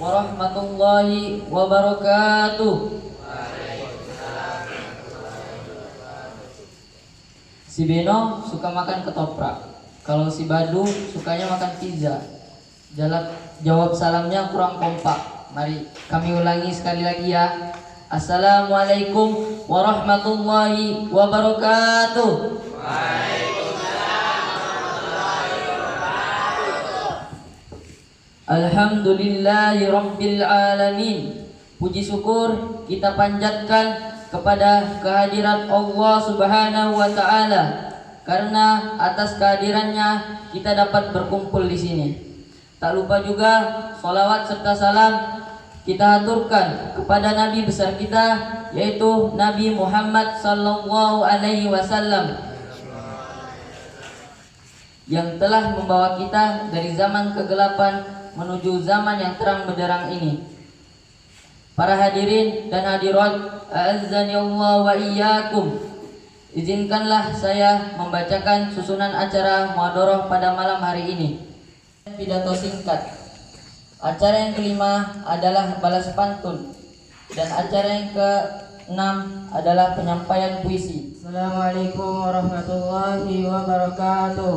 warahmatullahi wabarakatuh. Si Beno suka makan ketoprak. Kalau si Badu sukanya makan pizza. Jawab salamnya kurang kompak. Mari kami ulangi sekali lagi ya. Assalamualaikum warahmatullahi wabarakatuh. Alhamdulillahi rabbil alamin. Puji syukur kita panjatkan kepada kehadirat Allah Subhanahu wa taala, karena atas kehadirannya kita dapat berkumpul di sini. Tak lupa juga sholawat serta salam kita haturkan kepada Nabi besar kita, yaitu Nabi Muhammad sallallahu alaihi wasallam, yang telah membawa kita dari zaman kegelapan menuju zaman yang terang benderang ini. Para hadirin dan hadirat, a'azzani Allah wa iyyakum. Izinkanlah saya membacakan susunan acara muhadharah pada malam hari ini. Pidato singkat. Acara yang kelima adalah balas pantun, dan acara yang keenam adalah penyampaian puisi. Assalamualaikum warahmatullahi wabarakatuh.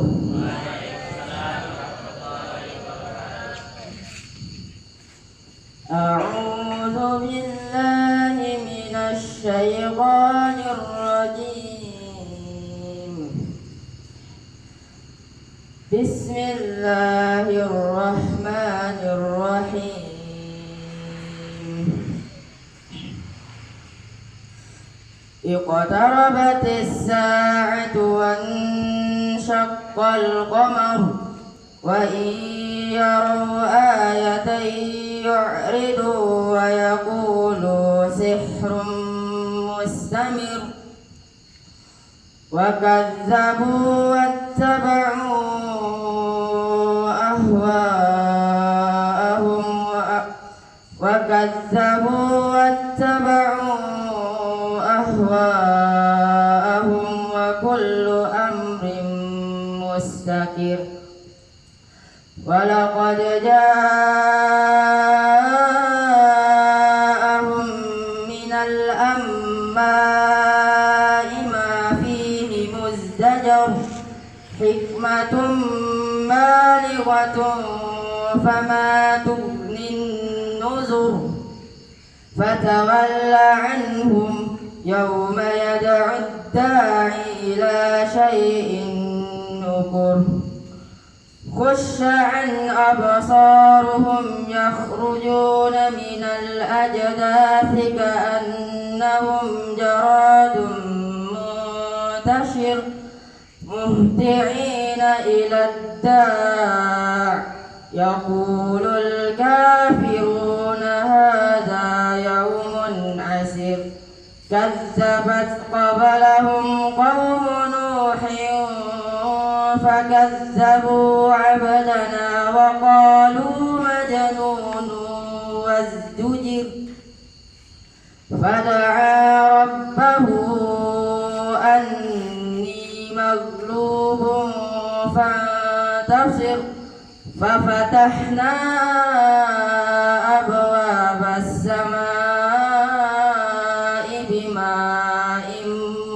A'udzu billahi minasy syaithanir rajim. Bismillahirrahmanirrahim. Iqtarabatis sa'atu wanshaqqal qamaru wa in yaraw ayatan yu'ridu wa yaqulu sihrun mustamir wa kazzabu wattaba'u ahwa'ahum wa kazzabu wattaba'u ahwa'ahum wa kullu amrin mustaqir wa laqad ja'ahum minal anba'i ma fihi muzdajar hikmatun balighatun fama tughnin nuzur fatawalla anhum yawma yad'u da'i ila syai'in nukur khushan absaruhum yakhrujuna minal ajdathi ka'annahum jaradun muntashir muhti'ina ila ad-da' yaqulul kafiruna hadha yawmun 'asir kazzabat qablahum qawmu nuhin fakazzabu 'abdana wa qalu majnunun wazdujir fada'a rabbahu anni maghlubun fantasir fafatahna abwabas samaa'i bima'in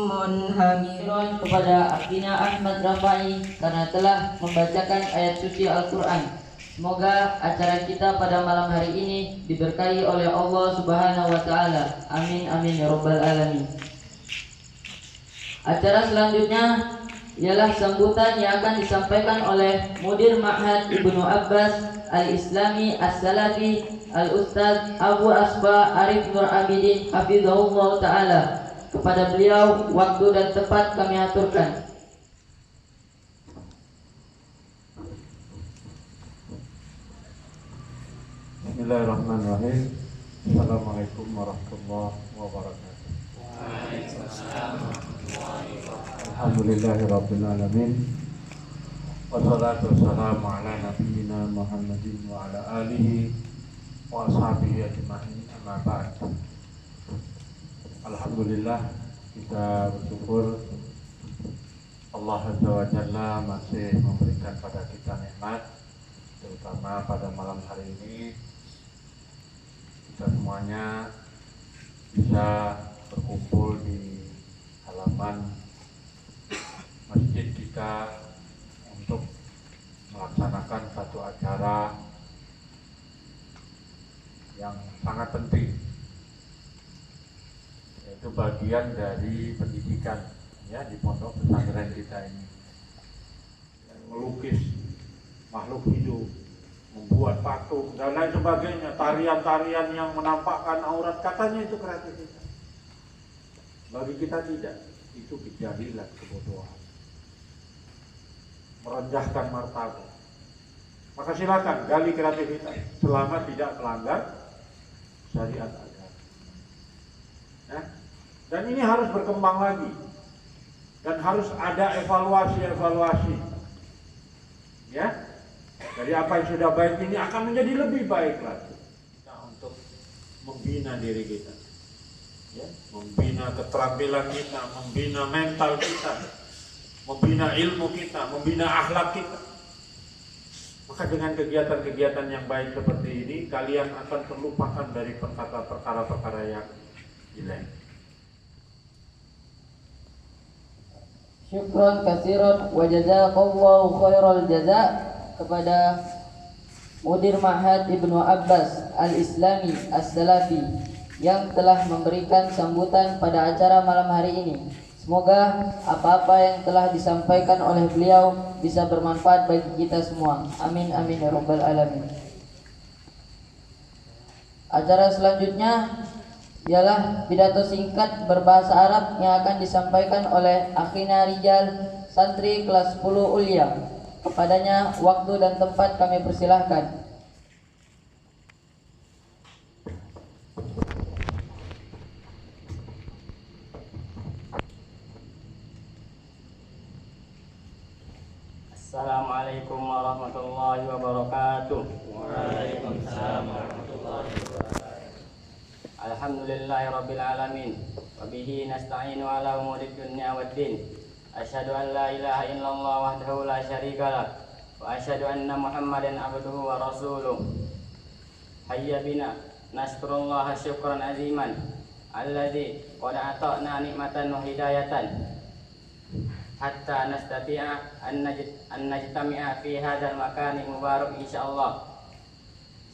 munhamir. Kepada Akina Ahmad Rafai karena telah membacakan ayat suci Al-Quran. Semoga acara kita pada malam hari ini diberkahi oleh Allah Subhanahu wa taala. Amin amin ya rabbal alamin. Acara selanjutnya ialah sambutan yang akan disampaikan oleh Mudir Ma'had Ibnu Abbas Al-Islami As-Salafi Al-Ustaz Abu Asba Arif Nur Abidin hafizahullah taala. Kepada beliau waktu dan tempat kami aturkan. Bismillahirrahmanirrahim. Assalamualaikum warahmatullahi wabarakatuh. Alhamdulillahirabbil alamin. Wassalatu wassalamu ala nabiyyina Muhammadin wa ala alihi wa ashabihi ajma'in. Amma ba'd. Alhamdulillah, kita bersyukur Allah Azza wa Jalla masih memberikan pada kita nikmat, terutama pada malam hari ini kita semuanya bisa berkumpul di halaman masjid kita untuk melaksanakan satu acara yang sangat penting, yaitu bagian dari pendidikan ya di pondok pesantren kita ini. Melukis makhluk hidup, membuat patung dan lain sebagainya, tarian-tarian yang menampakkan aurat, katanya itu kreativitas. Bagi kita tidak, itu kejahilan, kebodohan, merendahkan martabat. Maka silakan gali kreativitas selama tidak melanggar syariat agama. Ya? Dan ini harus berkembang lagi dan harus ada evaluasi. Ya, dari apa yang sudah baik ini akan menjadi lebih baik lagi. Kita untuk membina diri kita, ya, membina keterampilan kita, membina mental kita, membina ilmu kita, membina akhlak kita. Maka dengan kegiatan-kegiatan yang baik seperti ini, kalian akan terlupakan dari perkara-perkara yang jelek. Syukran katsiran wa jazakallahu khairal jaza kepada Mudir Ma'had Ibnu Abbas Al-Islami As-Salafi yang telah memberikan sambutan pada acara malam hari ini. Semoga apa-apa yang telah disampaikan oleh beliau bisa bermanfaat bagi kita semua. Amin amin ya rabbal alamin. Acara selanjutnya ialah pidato singkat berbahasa Arab yang akan disampaikan oleh Akhina Rijal, santri kelas 10 Ulia. Kepadanya waktu dan tempat kami persilahkan. Assalamualaikum warahmatullahi wabarakatuh. Waalaikumsalam warahmatullahi wabarakatuh. Alhamdulillahi rabbil alamin wa bihi nasta'inu ala umuri dunya waddin. Asyhadu an la ilaha illallah wahdahu la syarikalah wa asyhadu anna Muhammadan abduhu wa rasuluh. Hayya bina naskurullaha syukran aziman alladzi qad ata'na nikmatan wa hidayatan hatta nastati'a an najtami'a fi hadzal makani mubarak insyaallah.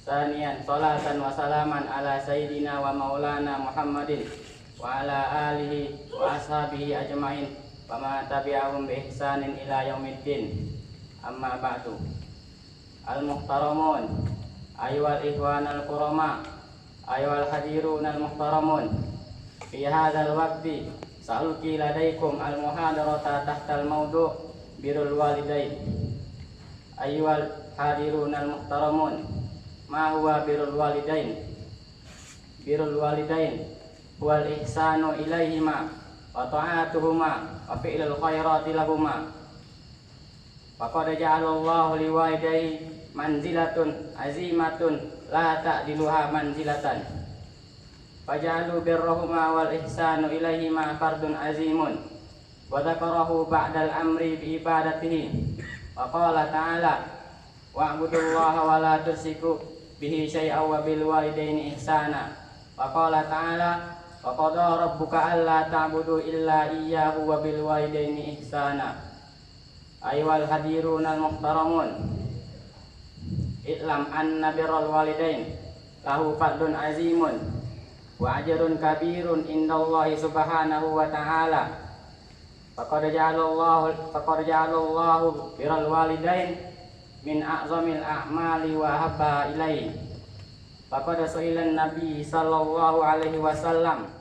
Sanian salatan wa salaman ala sayyidina wa maulana Muhammadin wa ala alihi wa ashabihi ajmain wa ma tabi'ahum bi ihsanin ila yaumiddin. Amma ba'du. Al-muhtaramun ayyuhal ikhwanal kurama ayyuhal hadirun al-muhtaramun fi hadzal waqti sa'ulqi ladaikum al-muhadarata tahtal mawdu' birrul walidain. Ayyuhal hadirun al-muhtaramun, ma huwa birrul walidain? Birrul walidain huwal ihsanu ilaihima wa ta'atuhuma wa fi'lul khairati lahuma. Faqad ja'alallahu liwalidayhi manzilatun azimatun la ta'diluha manzilatan. Faja'alu birrahuma wal ihsanu ilaihima fardun azimun. Wa dzakarahu ba'dal amri bi ibadatihi. Wa qala ta'ala wa'budullaha wa la tusyriku bihi syai'an wa bil walidaini ihsana. Wa qala ta'ala wa qada rabbuka alla ta'budu illa iyyahu wa bil walidaini ihsana. Ayyuhal hadirunal muhtaramun, i'lam anna birral walidain lahu fardun azimun wa ajrun kabirun indallahi subhanahu wa ta'ala. Faqad ja'alallahu birral walidain min a'zamil a'mali wa habba ilaihi. Faqad su'ila an-nabi sallallahu alaihi wasallam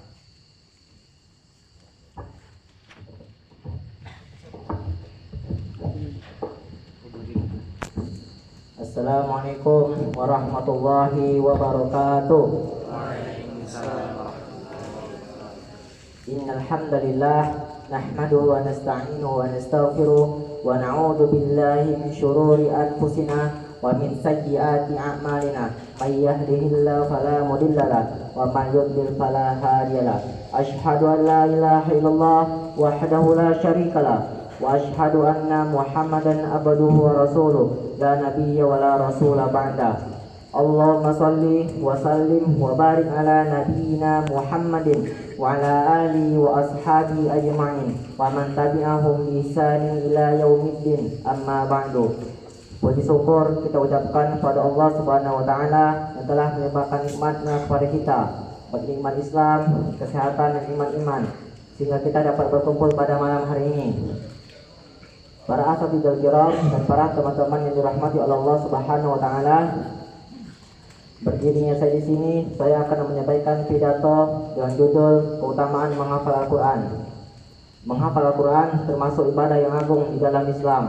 Assalamualaikum warahmatullahi wabarakatuh. Innal hamdalillah nahmaduhu wa nasta'inuhu wa nastaghfiruh wa na'udzu billahi min shururi anfusina wa min sayyiati a'malina. May yahdihillahu fala mudilla lahu wa may yudlil fala hadiya lahu. Asyhadu an la ilaha illallah wahdahu la syarika lahu wa asyhadu anna Muhammadan abduhu wa rasuluh la nabiyya wa la rasula ba'da. Allahumma salli wa sallim wa barik ala nabiyyina Muhammadin wa ala alihi wa ashabihi ajma'in wa man tabi'ahum bi ihsanin ila yaumiddin, amma ba'du. Puji syukur kita ucapkan kepada Allah Subhanahu wa taala yang telah melimpahkan nikmat-Nya kepada kita, baik nikmat Islam, kesehatan dan iman, sehingga kita dapat berkumpul pada malam hari ini. Para asatidz kiram dan para teman-teman yang dirahmati oleh Allah Subhanahu wa taala, berdirinya saya di sini, saya akan menyampaikan pidato dengan judul keutamaan menghafal Al-Quran. Menghafal Al-Quran termasuk ibadah yang agung di dalam Islam.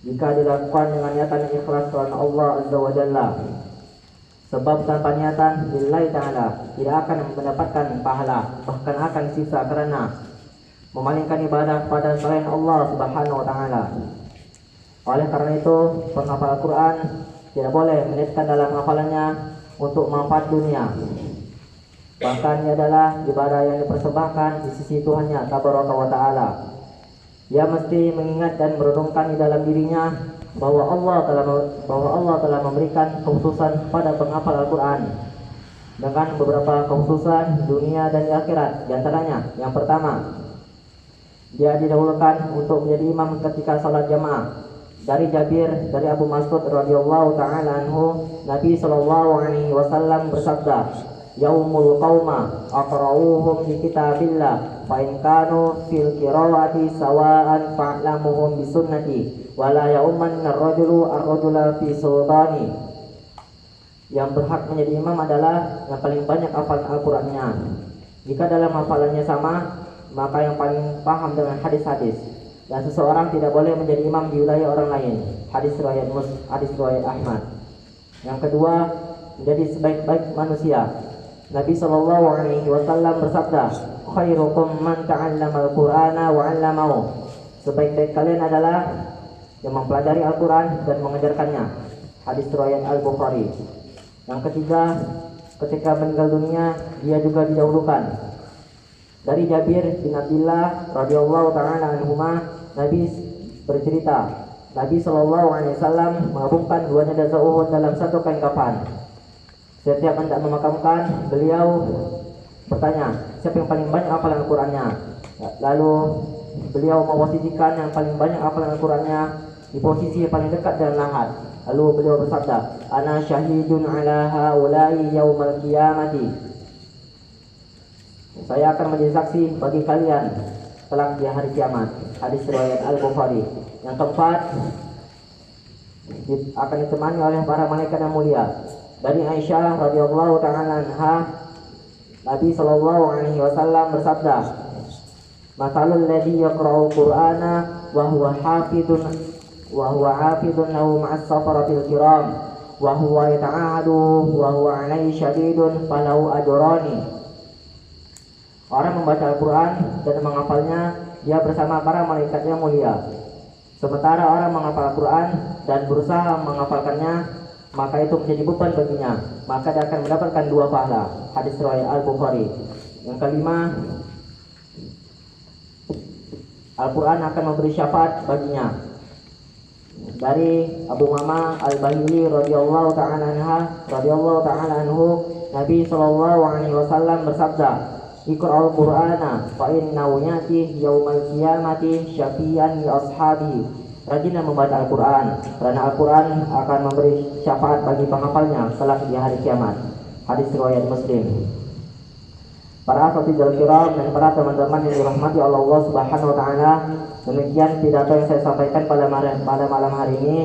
Jika dilakukan dengan niatan yang ikhlas karena Allah Azza wa Jalla. Sebab tanpa niatan lillahi ta'ala tidak akan mendapatkan pahala, bahkan akan sisa karena memalingkan ibadah pada selain Allah Subhanahu wa taala. Oleh karena itu, penghafal Al-Quran tidak boleh meniatkan dalam hafalannya untuk manfaat dunia. Bahkan ia adalah ibadah yang dipersembahkan di sisi Tuhannya Tabaraka wa Ta'ala. Ia mesti mengingat dan merenungkan di dalam dirinya bahwa Allah telah memberikan kekhususan pada penghafal Al-Quran dengan beberapa kekhususan dunia dan di akhirat. Di antaranya, yang pertama, dia didahulukan untuk menjadi imam ketika salat jamaah. Dari Jabir dari Abu Mas'ud radhiyallahu taala anhu, Nabi sallallahu alaihi wasallam bersabda, "Yaumul qauma aqra'uhum bi kitabillah, fa in kanu fil qiraati sawa'an fa'lamuhum bi sunnati, wa la ya'ummanna ar-rajulu ar-rajula fi sultani." Yang berhak menjadi imam adalah yang paling banyak hafalan Al-Qur'annya. Jika dalam hafalannya sama, maka yang paling paham dengan hadis-hadis. Dan seseorang tidak boleh menjadi imam di wilayah orang lain. Hadis riwayat Ahmad. Yang kedua, menjadi sebaik-baik manusia. Nabi sallallahu alaihi wasallam bersabda, "Khairukum man ta'allama al-Qur'ana wa 'allamahu." Sebaik-baik kalian adalah yang mempelajari Al-Qur'an dan mengajarkannya. Hadis riwayat Al-Bukhari. Yang ketiga, ketika meninggal dunia, dia juga didahulukan. Dari Jabir bin Abdullah radhiyallahu taala anhuma, Nabi bercerita, Nabi sallallahu alaihi wasallam menggabungkan dua jenazah Uhud dalam satu kain kafan. Setiap hendak memakamkan, beliau bertanya, siapa yang paling banyak hafalan Al-Qur'annya? Lalu beliau memposisikan yang paling banyak hafalan Al-Qur'annya di posisi yang paling dekat dengan lahat. Lalu beliau bersabda, "Ana syahidun ala haula'i yaumal qiyamati." Saya akan menjadi saksi bagi kalian kelak di hari kiamat. Hadis riwayat Al-Bukhari. Yang keempat, akan ditemani oleh para malaikat yang mulia. Dari Aisyah radhiyallahu taala anha, Nabi sallallahu alaihi wasallam bersabda, "Mathalul ladzi yaqra'ul Qur'ana wa huwa hafidun lahu ma'as safaratil kiram wa huwa yata'ahadu wa huwa 'alaihi syadidun falahu ajrani." Orang membaca Al-Quran dan menghafalnya, dia bersama para malaikat yang mulia. Sementara orang menghafal Al-Quran dan berusaha menghafalkannya, maka itu menjadi beban baginya, maka dia akan mendapatkan dua pahala. Hadis riwayat Al-Bukhari. Yang kelima, Al-Quran akan memberi syafaat baginya. Dari Abu Mama Al-Bahili radhiyallahu ta'ala anhu, Nabi sallallahu alaihi wasallam bersabda, "Iqra'ul Qur'ana fa innahu ya'ti yaumal qiyamati syafi'an li ashabihi." Rajinlah membaca Al-Qur'an, karena Al-Qur'an akan memberi syafaat bagi penghafalnya kelak di hari kiamat. Hadis riwayat Muslim. Para asatidz kiram dan para teman-teman yang dirahmati oleh Allah Subhanahu wa taala, demikian pidato yang saya sampaikan pada malam hari ini.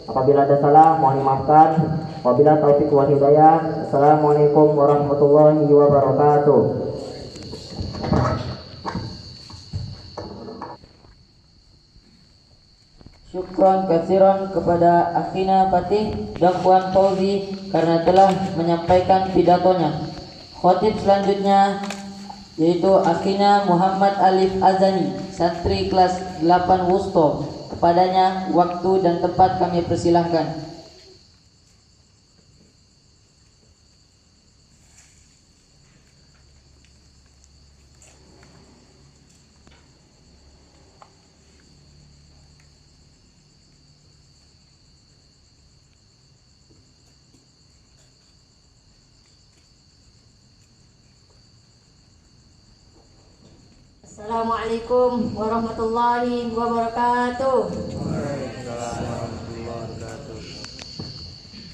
Apabila ada salah, mohon dimaafkan. Wabillahi taufik wal hidayah. Assalamualaikum warahmatullahi wabarakatuh. Syukran kasiran kepada Akhina Fatih dan Puan Fauzi karena telah menyampaikan pidatonya. Khotib selanjutnya yaitu Akhina Muhammad Alif Azani, santri kelas 8 Wusto. Kepadanya waktu dan tempat kami persilahkan. Assalamualaikum warahmatullahi wabarakatuh.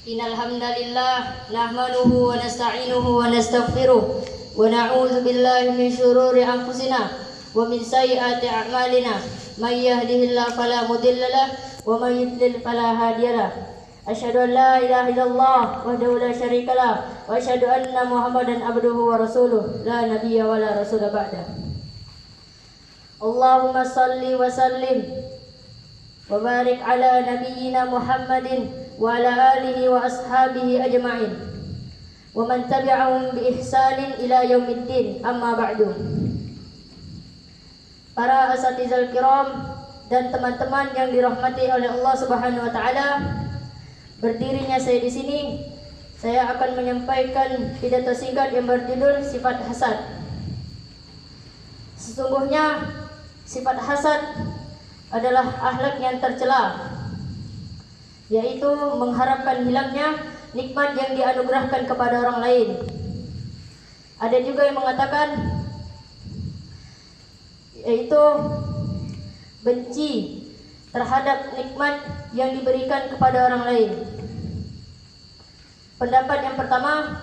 Innal hamdalillah nahmaduhu wa nasta'inuhu wa nastaghfiruh wa na'udzu billahi min shururi anfusina wa min sayyiati a'malina. May yahdihillahu fala mudilla lahu wa may yudlil fala hadiyalah. Asyhadu an la ilaha illallah wahdahu la syarikalah wa asyhadu anna Muhammadan abduhu wa rasuluh la nabiyya wa la rasula ba'da. Allahumma salli wa sallim wa barik ala nabiyyina Muhammadin wa ala alihi wa ashabihi ajma'in wa man tabi'ahum bi ihsanin ila yaumiddin, amma ba'du. Para asatizal kiram dan teman-teman yang dirahmati oleh Allah Subhanahu wa taala, berdirinya saya di sini, saya akan menyampaikan pidato singkat yang berjudul sifat hasad. Sesungguhnya sifat hasad adalah akhlak yang tercela, yaitu mengharapkan hilangnya nikmat yang dianugerahkan kepada orang lain. Ada juga yang mengatakan yaitu benci terhadap nikmat yang diberikan kepada orang lain. Pendapat yang pertama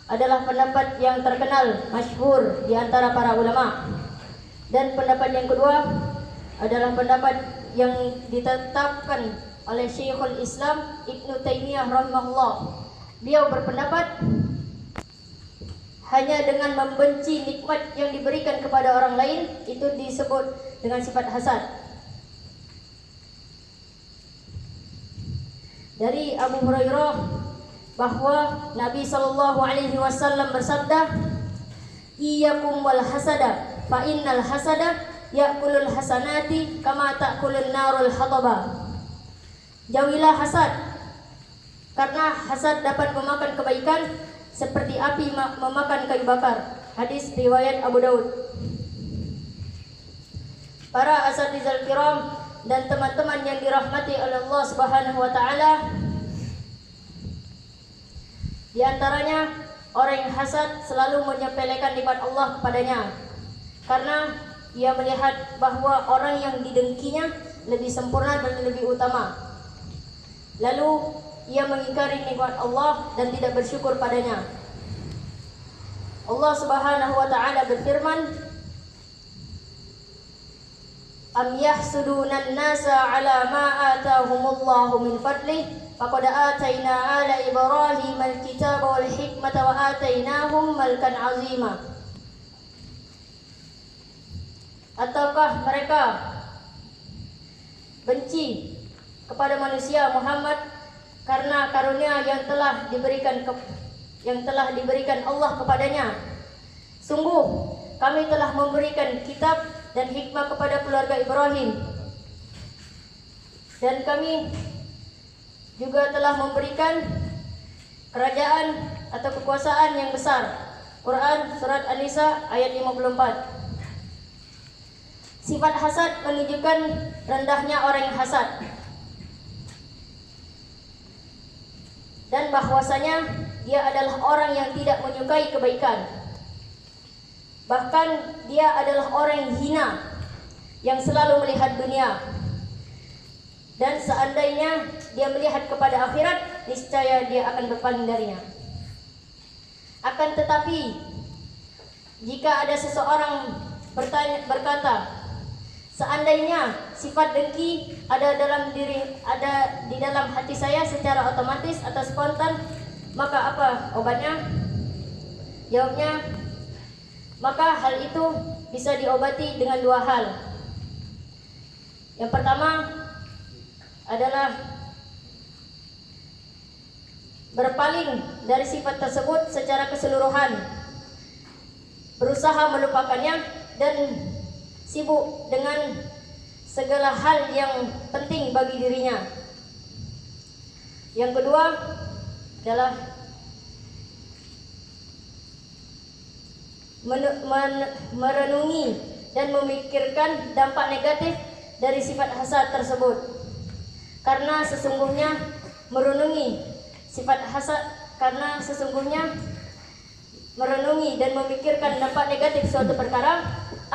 adalah pendapat yang terkenal, masyhur di antara para ulama. Dan pendapat yang kedua adalah pendapat yang ditetapkan oleh Syekhul Islam Ibnu Taimiyah rahimahullah. Beliau berpendapat hanya dengan membenci nikmat yang diberikan kepada orang lain itu disebut dengan sifat hasad. Dari Abu Hurairah bahwa Nabi SAW bersabda, "Iyyakum wal hasada, fa innal hasada ya'kulul hasanati kama ta'kulun narul hataba." Jauhilah hasad, karena hasad dapat memakan kebaikan seperti api memakan kayu bakar. Hadis riwayat Abu Daud. Para asatizal kiram dan teman-teman yang dirahmati oleh Allah Subhanahu wa taala, di antaranya orang yang hasad selalu menyepelekan nikmat Allah kepadanya, karena ia melihat bahwa orang yang didengkinya lebih sempurna dan lebih utama. Lalu ia mengingkari nikmat Allah dan tidak bersyukur padanya. Allah Subhanahu wa taala berfirman, "Am yahsuduna an-nasa 'ala ma atahumullahu min fadlih faqad atayna 'ala Ibrahim al-kitaba wal hikmata wa atainahum mulkan 'azima." Ataukah mereka benci kepada manusia Muhammad karena karunia yang telah diberikan Allah kepadanya? Sungguh kami telah memberikan kitab dan hikmah kepada keluarga Ibrahim, dan kami juga telah memberikan kerajaan atau kekuasaan yang besar. Quran surat An-Nisa ayat 54. Sifat hasad menunjukkan rendahnya orang yang hasad, dan bahwasanya dia adalah orang yang tidak menyukai kebaikan. Bahkan dia adalah orang yang hina, yang selalu melihat dunia. Dan seandainya dia melihat kepada akhirat, niscaya dia akan berpaling darinya. Akan tetapi, jika ada seseorang berkata, seandainya sifat dengki ada di dalam hati saya secara otomatis atau spontan, maka apa obatnya? Jawabnya, maka hal itu bisa diobati dengan dua hal. Yang pertama adalah berpaling dari sifat tersebut secara keseluruhan, berusaha melupakannya dan sibuk dengan segala hal yang penting bagi dirinya. Yang kedua adalah merenungi dan memikirkan dampak negatif dari sifat hasad tersebut. Karena sesungguhnya merenungi dan memikirkan dampak negatif suatu perkara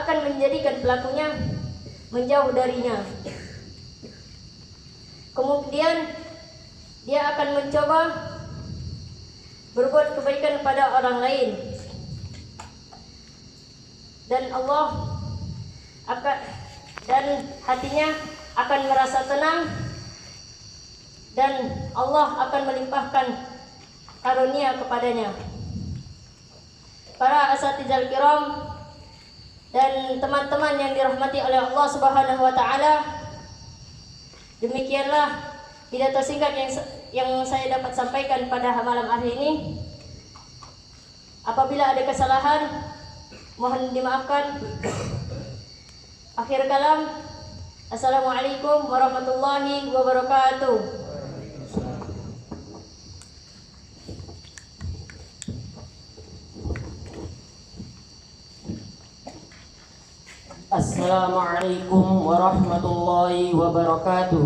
akan menjadikan pelakunya menjauh darinya. Kemudian dia akan mencoba berbuat kebaikan kepada orang lain, dan hatinya akan merasa tenang, dan Allah akan melimpahkan karunia kepadanya. Para asatidz kiram dan teman-teman yang dirahmati oleh Allah Subhanahu wa taala, demikianlah pidato singkat yang saya dapat sampaikan pada malam hari ini. Apabila ada kesalahan, mohon dimaafkan. Akhir kalam, assalamualaikum warahmatullahi wabarakatuh. Assalamualaikum warahmatullahi wabarakatuh.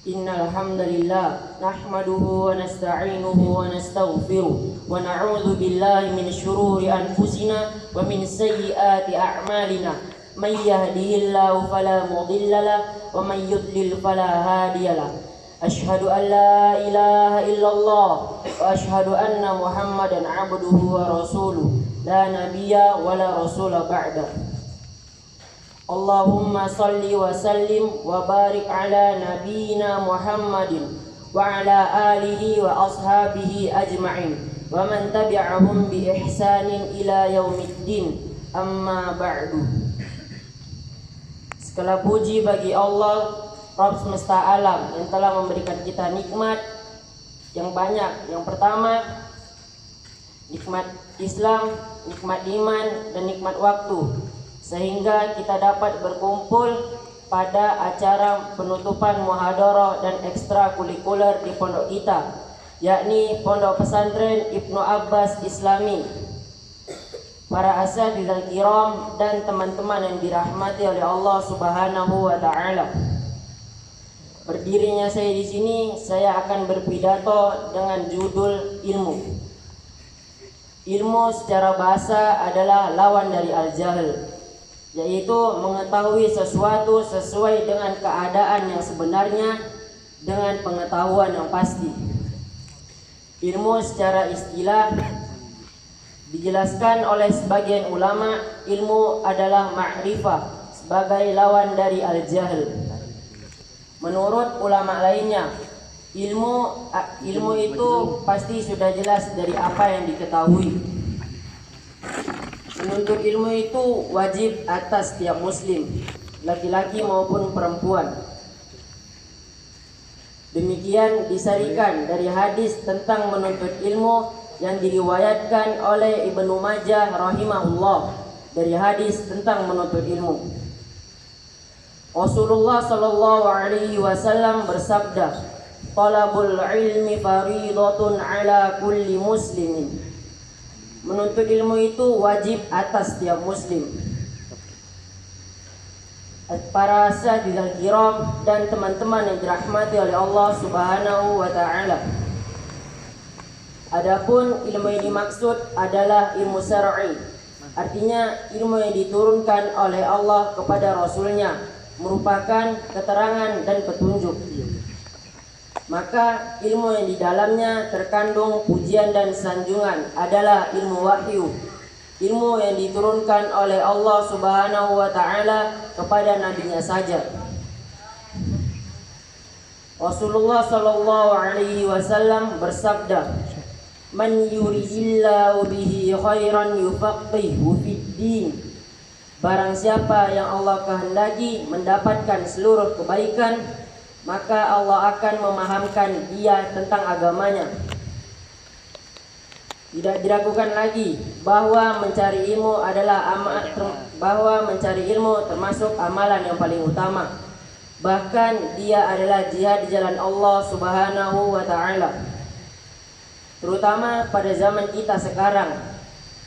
Innal hamdalillah nahmaduhu wa nasta'inuhu wa nastaghfiruh wa na'udzu billahi min shururi anfusina wa min sayyiati a'malina. May yahdihillahu fala mudilla lahu wa may yudlil fala hadiya lahu. Asyhadu an la ilaha illallah wa asyhadu anna Muhammadan 'abduhu wa rasuluh. La nabiyya wa la rasula ba'da. Allahumma salli wa sallim wa barik ala nabiyyina Muhammadin wa ala alihi wa ashabihi ajma'in wa man tabi'ahum bi ihsanin ila yaumiddin, amma ba'du. Segala puji bagi Allah, Rabb semesta alam, yang telah memberikan kita nikmat yang banyak. Yang pertama, nikmat Islam, nikmat iman, dan nikmat waktu, sehingga kita dapat berkumpul pada acara penutupan muhadarah dan ekstrakurikuler di pondok kita, yakni Pondok Pesantren Ibnu Abbas Islami. Para asatidz kiram dan teman-teman yang dirahmati oleh Allah Subhanahu wa taala. Berdirinya saya di sini, saya akan berpidato dengan judul ilmu. Ilmu secara bahasa adalah lawan dari al-jahl, yaitu mengetahui sesuatu sesuai dengan keadaan yang sebenarnya dengan pengetahuan yang pasti. Ilmu secara istilah dijelaskan oleh sebagian ulama, ilmu adalah ma'rifah sebagai lawan dari al-jahl. Menurut ulama lainnya, ilmu itu pasti sudah jelas dari apa yang diketahui. Menuntut ilmu itu wajib atas setiap muslim, laki-laki maupun perempuan. Demikian disarikan dari hadis tentang menuntut ilmu yang diriwayatkan oleh Ibnu Majah rahimahullah, dari hadis tentang menuntut ilmu. Rasulullah sallallahu alaihi wasallam bersabda, "Talabul ilmi fariidatun ala kulli muslimin." Menuntut ilmu itu wajib atas setiap muslim. Para asatidz kiram dan teman-teman yang dirahmati oleh Allah Subhanahu wa taala. Adapun ilmu yang dimaksud adalah ilmu syar'i. Artinya ilmu yang diturunkan oleh Allah kepada Rasulnya, merupakan keterangan dan petunjuk. Maka ilmu yang di dalamnya terkandung pujian dan sanjungan adalah ilmu wahyu, ilmu yang diturunkan oleh Allah Subhanahu wa taala kepada nabinya saja. Rasulullah sallallahu alaihi wasallam bersabda, "Man yuridillahu bihi khairan yufaqihu fid din." Barang siapa yang Allah kehendaki mendapatkan seluruh kebaikan, maka Allah akan memahamkan dia tentang agamanya. Tidak diragukan lagi bahwa mencari ilmu termasuk amalan yang paling utama. Bahkan dia adalah jihad di jalan Allah Subhanahu wa taala. Terutama pada zaman kita sekarang,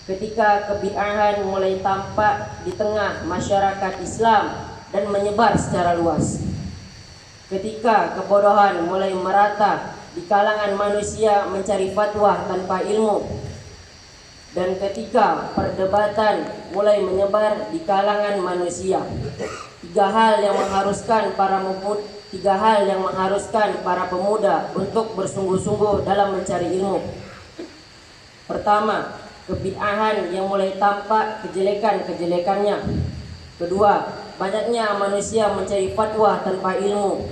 ketika kebid'ahan mulai tampak di tengah masyarakat Islam dan menyebar secara luas. Ketika kebodohan mulai merata di kalangan manusia mencari fatwa tanpa ilmu, Dan ketika perdebatan mulai menyebar di kalangan manusia, tiga hal yang mengharuskan para pemuda untuk bersungguh-sungguh dalam mencari ilmu. Pertama, kebid'ahan yang mulai tampak kejelekan-kejelekannya. Kedua, banyaknya manusia mencari fatwa tanpa ilmu.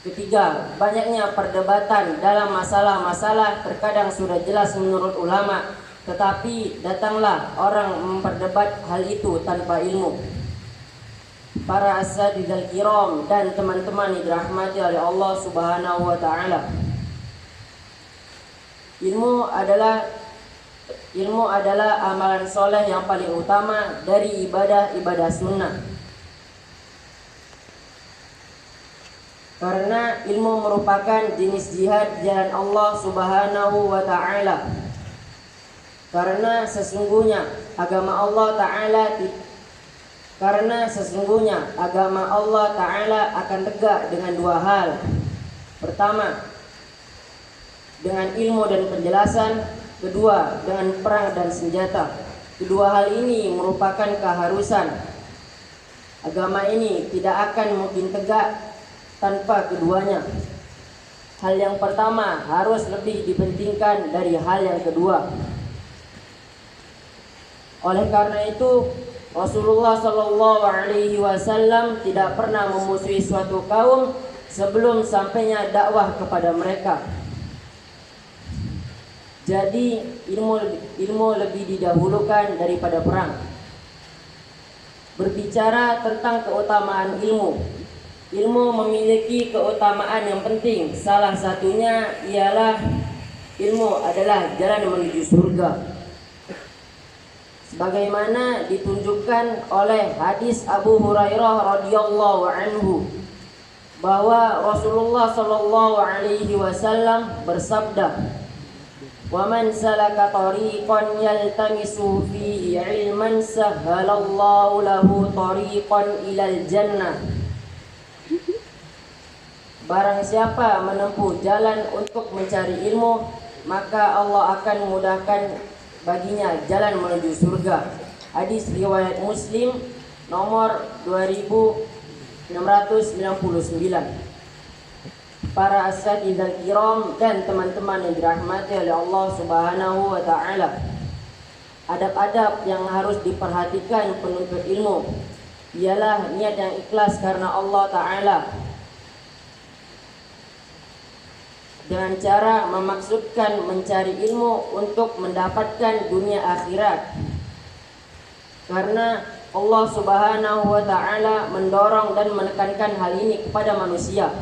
Ketiga, banyaknya perdebatan dalam masalah-masalah terkadang sudah jelas menurut ulama, tetapi datanglah orang memperdebat hal itu tanpa ilmu. Para asatidz kiram dan teman-teman yang dirahmati oleh Allah Subhanahu wa taala. Ilmu adalah amalan soleh yang paling utama dari ibadah-ibadah sunnah. Karena ilmu merupakan jenis jihad di jalan Allah Subhanahu wa taala. Karena sesungguhnya agama Allah taala akan tegak dengan dua hal. Pertama, dengan ilmu dan penjelasan. Kedua, dengan perang dan senjata. Kedua hal ini merupakan keharusan. Agama ini tidak akan mungkin tegak tanpa keduanya. Hal yang pertama harus lebih dipentingkan dari hal yang kedua. Oleh karena itu, Rasulullah Shallallahu Alaihi Wasallam tidak pernah memusuhi suatu kaum sebelum sampainya dakwah kepada mereka. Jadi ilmu lebih didahulukan daripada perang. Berbicara tentang keutamaan ilmu, ilmu memiliki keutamaan yang penting. Salah satunya ialah ilmu adalah jalan menuju surga. Sebagaimana ditunjukkan oleh hadis Abu Hurairah radhiyallahu anhu bahwa Rasulullah Shallallahu Alaihi Wasallam bersabda, "Wa man salaka tariqan yaltamisu fihi ilman sahhalallahu lahu tariqan ilal jannah." Barang siapa menempuh jalan untuk mencari ilmu, maka Allah akan memudahkan baginya jalan menuju surga. Hadis riwayat Muslim nomor 2699. Para asatidz kiram dan teman-teman yang dirahmati oleh Allah Subhanahu wa taala. Adab-adab yang harus diperhatikan penuntut ilmu ialah niat yang ikhlas karena Allah taala. Dengan cara memaksudkan mencari ilmu untuk mendapatkan dunia akhirat. Karena Allah Subhanahu wa taala mendorong dan menekankan hal ini kepada manusia.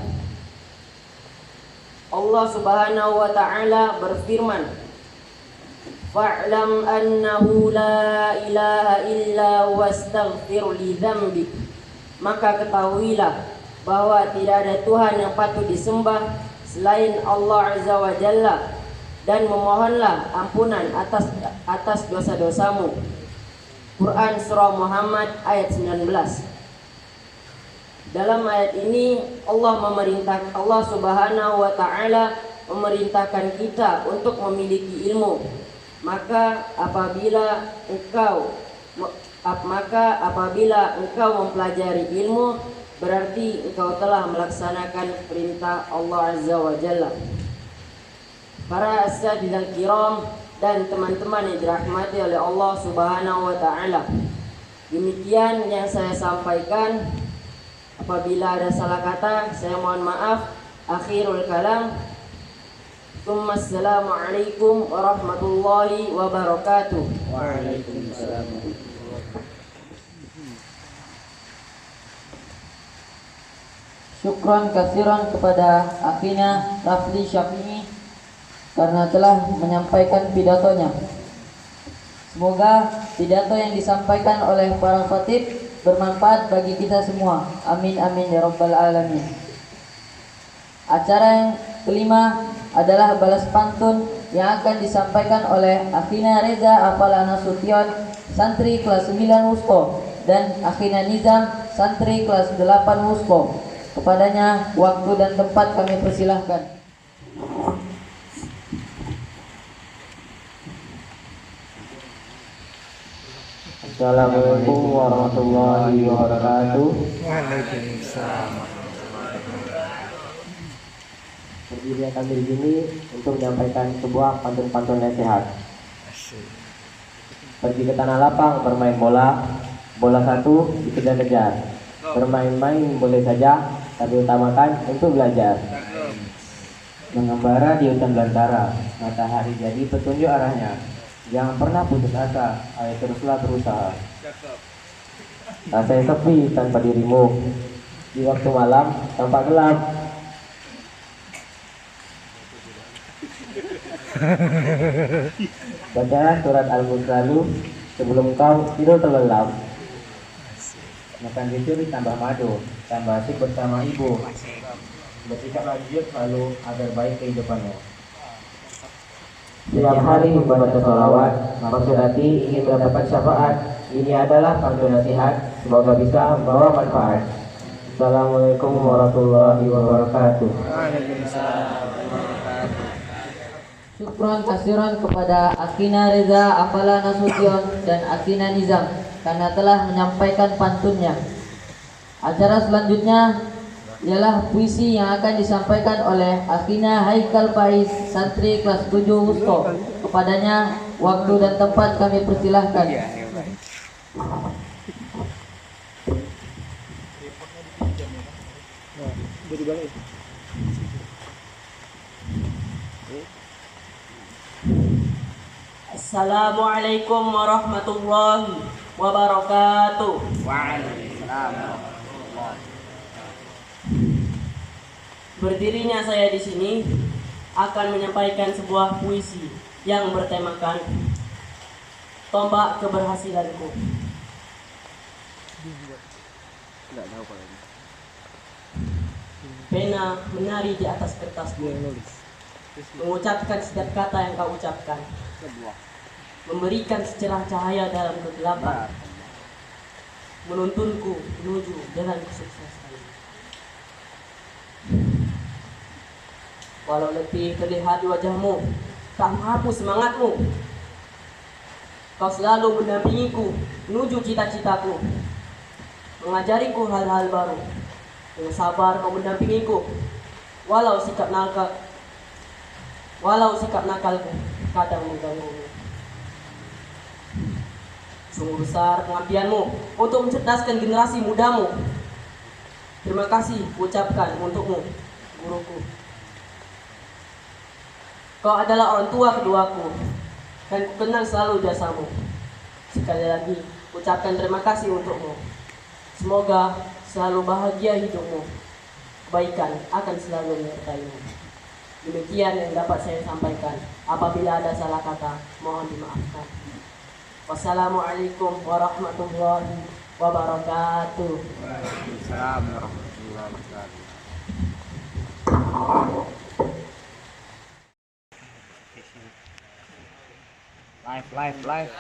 Allah Subhanahu wa taala berfirman, "Fa'lam annahu la ilaha illa wastaghfir li dzambik." Maka ketahuilah bahwa tidak ada Tuhan yang patut disembah selain Allah Azza wa Jalla, dan memohonlah ampunan atas dosa-dosamu. Quran Surah Muhammad ayat 19. Dalam ayat ini Allah Subhanahu wa taala memerintahkan kita untuk memiliki ilmu. Maka apabila engkau mempelajari ilmu, berarti engkau telah melaksanakan perintah Allah Azza wa Jalla. Para asatidz kiram dan teman-teman yang dirahmati oleh Allah Subhanahu wa taala. Demikian yang saya sampaikan. Apabila ada salah kata, saya mohon maaf. Akhirul kalam. Assalamualaikum warahmatullahi wabarakatuh. Waalaikumsalam. Syukran kasiran kepada akhina Rafli Syafi'i karena telah menyampaikan pidatonya. Semoga pidato yang disampaikan oleh para khatib bermanfaat bagi kita semua. Amin amin ya rabbal alamin. Acara yang kelima adalah balas pantun yang akan disampaikan oleh Akhina Reza Afala Nasution, santri kelas 9 Wusto, dan Akhina Nizam, santri kelas 8 Wusto. Kepadanya waktu dan tempat kami persilahkan. Assalamualaikum warahmatullahi wabarakatuh. Berdiri kami di sini untuk menyampaikan sebuah pantun-pantun nasihat. Pergi ke tanah lapang bermain bola, bola satu dikejar-kejar. Bermain-main boleh saja, tapi utamakan untuk belajar. Mengembara di hutan belantara, matahari jadi petunjuk arahnya. Jangan pernah putus asa, ayo teruslah berusaha. Rasanya sepi tanpa dirimu, di waktu malam tampak gelap. Bacalah surat Al-Mulk selalu sebelum kau tidur terlelap. Makan dicuri tambah madu, tambah asik bersama ibu. Bersikaplah jujur selalu agar baik kehidupanmu. Setiap hari membaca sholawat, maksud hati ingin mendapat syafaat. Ini adalah pantun nasihat, semoga bisa membawa manfaat. Assalamualaikum warahmatullahi wabarakatuh. Syukron kasiron kepada Akina Reza Afala Nasution dan Akina Nizam karena telah menyampaikan pantunnya. Acara selanjutnya ialah puisi yang akan disampaikan oleh Akina Haikal Faiz, santri kelas 7 Wusto. Kepadanya waktu dan tempat kami persilahkan. Assalamualaikum warahmatullahi wabarakatuh. Berdirinya saya di sini akan menyampaikan sebuah puisi yang bertemakan tombak keberhasilanku. Pena menari di atas kertas, mengucapkan setiap kata yang kau ucapkan, memberikan secerah cahaya dalam kegelapan, menuntunku menuju jalan kesuksesan. Walau letih terlihat di wajahmu, tak menghapus semangatmu. Kau selalu mendampingiku menuju cita-citaku, mengajariku hal-hal baru. Dengan sabar kau mendampingiku, walau sikap nakalku kadang mengganggumu. Sungguh besar pengabdianmu untuk mencerdaskan generasi mudamu. Terima kasih ucapkan untukmu, guruku. Kau adalah orang tua keduaku, dan ku kenang selalu jasamu. Sekali lagi, ucapkan terima kasih untukmu. Semoga selalu bahagia hidupmu. Kebaikan akan selalu menyertaimu. Demikian yang dapat saya sampaikan. Apabila ada salah kata, mohon dimaafkan. Wassalamualaikum warahmatullahi wabarakatuh. Waalaikumsalam warahmatullahi wabarakatuh. Live.